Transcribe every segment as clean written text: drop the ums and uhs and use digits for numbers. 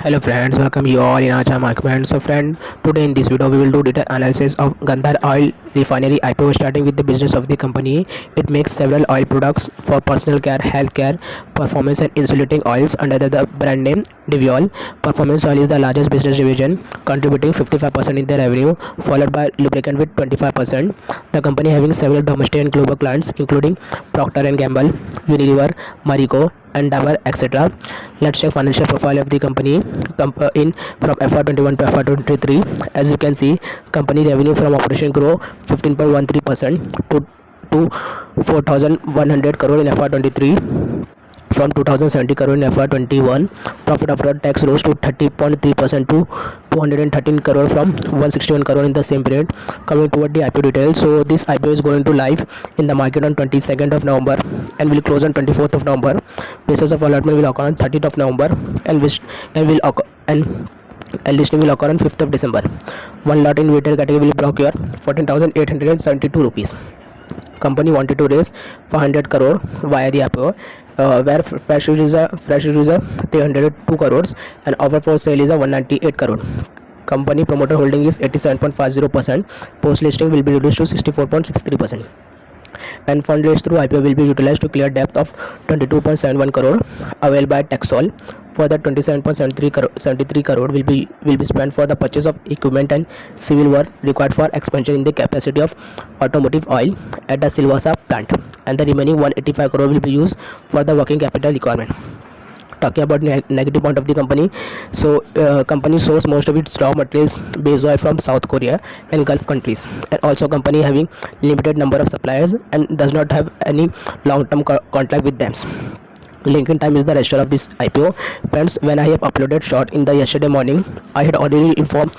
Hello friends, welcome you all in Acha Market. So friend, today in this video we will do detailed analysis of Gandhar Oil Refinery IPO, starting with the business of the company. It makes several oil products for personal care, healthcare, performance and insulating oils under the brand name Diviol. Performance oil is the largest business division, contributing 55% in the revenue, followed by lubricant with 25%. The company having several domestic and global clients including Procter and Gamble, Unilever, Marico, and Dabur, etc. Let's check financial profile of the company in from FY21 to FY23. As you can see, company revenue from operation grow 15.13% to 4,100 crore in FY23 from 2070 crore in FY21. Profit after tax rose to 30.3% to 213 crore from 161 crore in the same period. Coming toward the IPO details, so this IPO is going to live in the market on 22nd of November and will close on 24th of November. Basis of allotment will occur on 30th of November and listing will occur on 5th of December. One lot in retail category will block your 14,872 rupees. Company wanted to raise 400 crore via the IPO, where fresh issue is a 302 crores and offer for sale is a 198 crore. Company promoter holding is 87.50%. Post listing will be reduced to 64.63%. And fund raised through IPO will be utilized to clear debt of 22.71 crore available by Taxol. Further 27.73 crore will be spent for the purchase of equipment and civil work required for expansion in the capacity of automotive oil at the Silvassa plant, and the remaining 185 crore will be used for the working capital requirement. Talking about negative point of the company, so company source most of its raw materials base oil from South Korea and Gulf countries, and also company having limited number of suppliers and does not have any long-term contract with them. Linking time is the register of this IPO. Friends, when I have uploaded short in the yesterday morning, I had already inform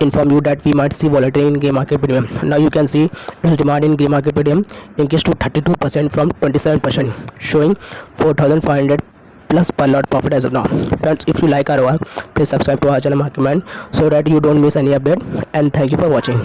you that we might see volatility in grey market premium. Now you can see its demand in grey market premium increased to 32% from 27%, showing 4,500 plus per lot profit as of now. Friends, if you like our work, please subscribe to our channel Market Mind so that you don't miss any update, and thank you for watching.